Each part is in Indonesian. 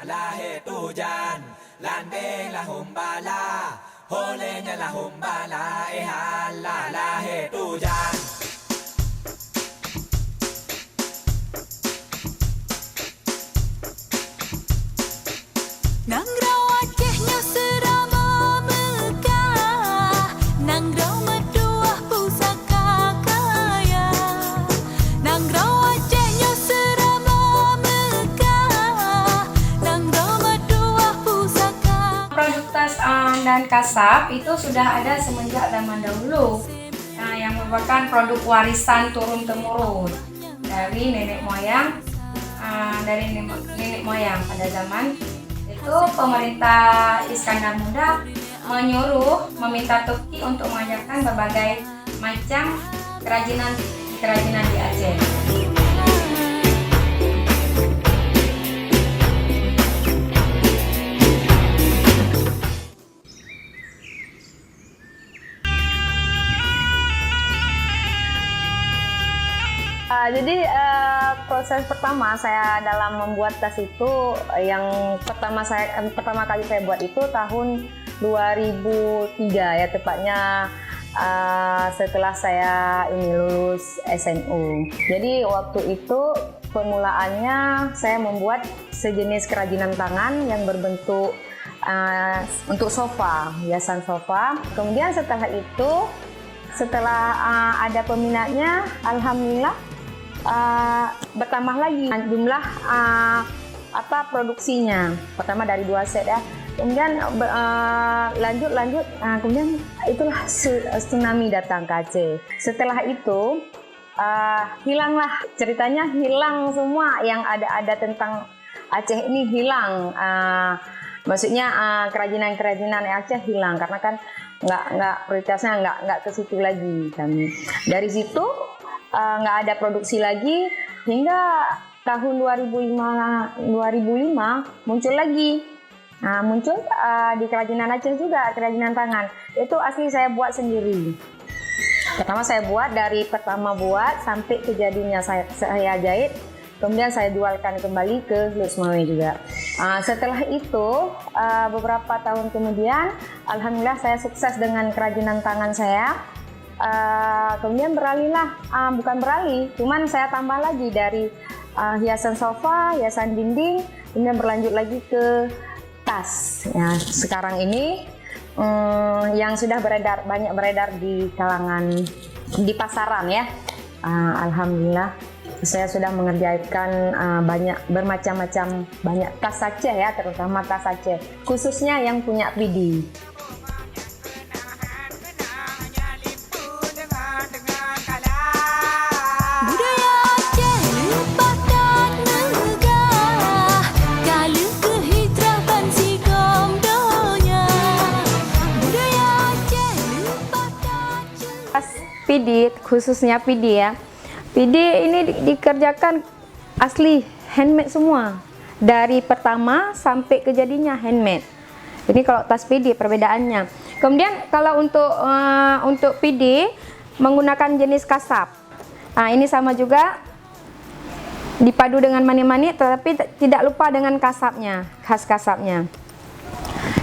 lahir hujan, landing lah humbala, holenya lah humbala, hala lahir hujan. Nangrau Acehnya serama megah, Nangrau Meduah pusaka kaya. Nangrau Acehnya serama megah, Nangrau Meduah pusaka. Produk tas dan kasab itu sudah ada semenjak zaman dahulu, yang merupakan produk warisan turun temurun dari nenek moyang, pada zaman itu pemerintah Iskandar Muda meminta Turki untuk mengajarkan berbagai macam kerajinan di Aceh. Jadi proses pertama saya dalam membuat tas itu, yang pertama kali saya buat itu tahun 2003 ya, tepatnya setelah saya lulus SNU. Jadi waktu itu permulaannya saya membuat sejenis kerajinan tangan yang berbentuk untuk sofa, hiasan sofa. Kemudian setelah itu, setelah ada peminatnya, alhamdulillah bertambah lagi jumlah produksinya. Pertama dari 2 set ya, kemudian lanjut, kemudian itulah tsunami datang ke Aceh. Setelah itu hilanglah ceritanya, hilang semua yang ada tentang Aceh ini, hilang. Maksudnya kerajinan Aceh hilang karena kan nggak prioritasnya nggak ke situ lagi kami. Dari situ nggak ada produksi lagi hingga tahun 2005 muncul lagi. Muncul di kerajinan Aceh juga, kerajinan tangan. Itu asli saya buat sendiri. Pertama saya buat, dari pertama buat sampai kejadiannya saya jahit, kemudian saya jualkan kembali ke Lusmawe juga. Setelah itu beberapa tahun kemudian, alhamdulillah saya sukses dengan kerajinan tangan saya. Kemudian beralihlah, bukan beralih, cuman saya tambah lagi dari hiasan sofa, hiasan dinding, kemudian berlanjut lagi ke tas. Ya, sekarang ini yang sudah banyak beredar di kalangan, di pasaran ya. Alhamdulillah saya sudah mengerjakan bermacam-macam banyak tas Aceh ya, terutama tas Aceh, khususnya yang punya PD. PD, khususnya PD ya. PD ini dikerjakan asli handmade semua. Dari pertama sampai ke jadinya handmade. Ini kalau tas PD perbedaannya. Kemudian kalau untuk PD menggunakan jenis kasab. Ini sama juga dipadu dengan mani-mani, tetapi tidak lupa dengan kasabnya, khas kasabnya.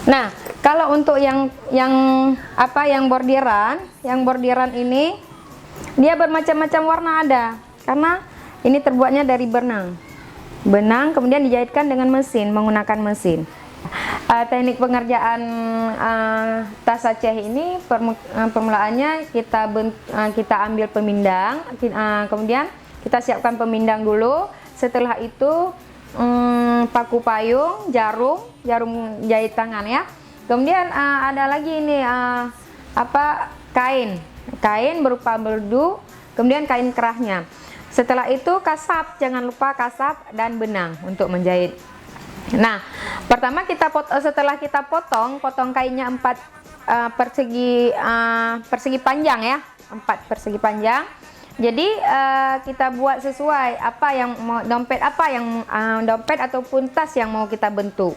Nah, kalau untuk yang bordiran ini dia bermacam-macam warna ada, karena ini terbuatnya dari benang kemudian dijahitkan dengan mesin, menggunakan mesin. Teknik pengerjaan tas Aceh ini permulaannya kita ambil pemindang, kemudian kita siapkan pemindang dulu. Setelah itu paku payung, jarum jahit tangan ya. Kemudian ada lagi ini kain berupa beldu, kemudian kain kerahnya. Setelah itu kasab, jangan lupa kasab dan benang untuk menjahit. Nah, pertama setelah kita potong kainnya 4 persegi panjang ya, 4 persegi panjang. Jadi kita buat sesuai dompet ataupun tas yang mau kita bentuk.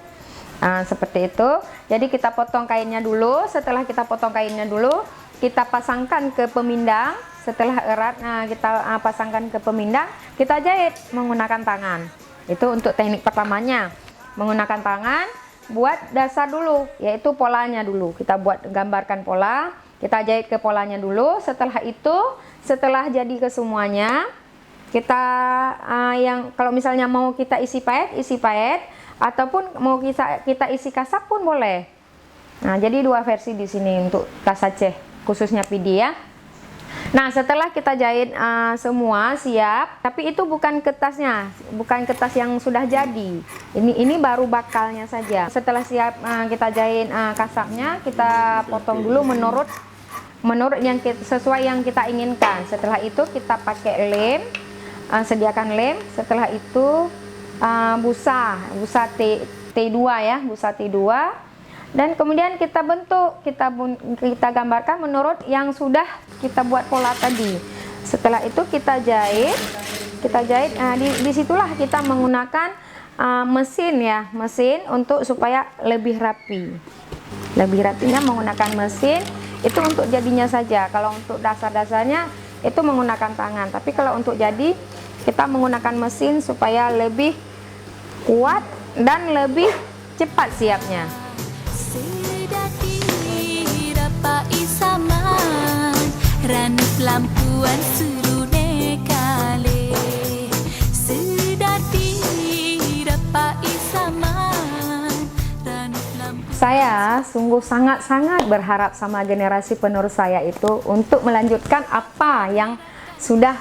Seperti itu. Jadi kita potong kainnya dulu. Setelah kita potong kainnya dulu, kita pasangkan ke pemindang. Setelah erat, kita pasangkan ke pemindang, kita jahit menggunakan tangan. Itu untuk teknik pertamanya. menggunakan tangan, buat dasar dulu, yaitu polanya dulu. Kita buat gambarkan pola, kita jahit ke polanya dulu. Setelah itu, setelah jadi ke semuanya, kita yang kalau misalnya mau kita isi paet, ataupun mau kita isi kasap pun boleh. Nah, jadi dua versi di sini untuk tas Aceh, khususnya PD ya. Nah, setelah kita jahit semua siap, tapi itu bukan kertasnya, bukan kertas yang sudah jadi. Ini baru bakalnya saja. Setelah siap kita jahit kasapnya, kita potong dulu menurut yang sesuai yang kita inginkan. Setelah itu kita pakai lem, sediakan lem. Setelah itu busa T2 ya, busa T2. Dan kemudian kita bentuk, kita gambarkan menurut yang sudah kita buat pola tadi. Setelah itu kita jahit. Nah, disitulah kita menggunakan mesin untuk supaya lebih rapi. Lebih rapinya menggunakan mesin itu untuk jadinya saja. Kalau untuk dasar-dasarnya itu menggunakan tangan. Tapi kalau untuk jadi kita menggunakan mesin supaya lebih kuat dan lebih cepat siapnya. Sedati rapai saman ranut lampuan surune kale sedati rapai saman ranut lampuan. Saya sungguh sangat-sangat berharap sama generasi penerus saya itu untuk melanjutkan apa yang sudah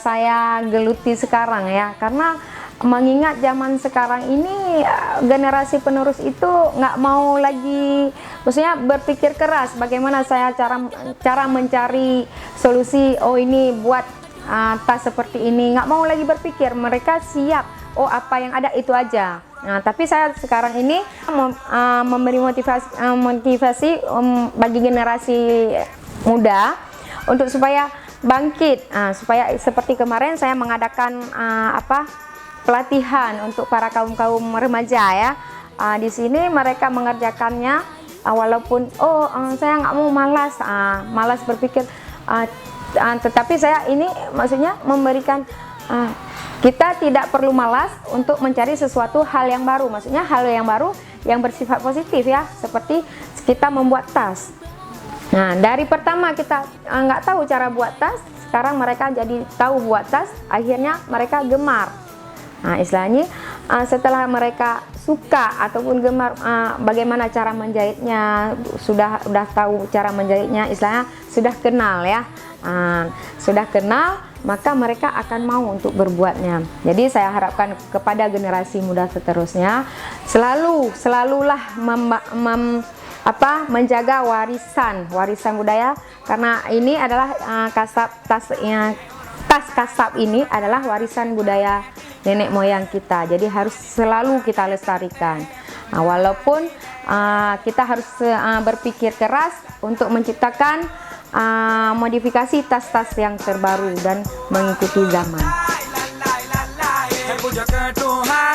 saya geluti sekarang ya, karena mengingat zaman sekarang ini generasi penerus itu nggak mau lagi, maksudnya berpikir keras bagaimana saya cara mencari solusi. Oh, ini buat tas seperti ini, nggak mau lagi berpikir, mereka siap. Oh, apa yang ada itu aja. Nah, tapi saya sekarang ini memberi motivasi bagi generasi muda untuk supaya bangkit, supaya seperti kemarin saya mengadakan pelatihan untuk para kaum remaja ya. Di sini mereka mengerjakannya walaupun saya nggak mau malas berpikir, tetapi saya ini maksudnya memberikan kita tidak perlu malas untuk mencari sesuatu hal yang baru, maksudnya hal yang baru yang bersifat positif ya, seperti kita membuat tas. Nah, dari pertama kita nggak tahu cara buat tas, sekarang mereka jadi tahu buat tas, akhirnya mereka gemar. Nah, istilahnya setelah mereka suka ataupun gemar bagaimana cara menjahitnya, sudah tahu cara menjahitnya, istilahnya sudah kenal ya, sudah kenal, maka mereka akan mau untuk berbuatnya. Jadi saya harapkan kepada generasi muda seterusnya selalulah menjaga warisan budaya, karena ini adalah tas kasap ini adalah warisan budaya nenek moyang kita, jadi harus selalu kita lestarikan. Nah, walaupun kita harus berpikir keras untuk menciptakan modifikasi tas-tas yang terbaru dan mengikuti zaman. Puja ke Tuhan.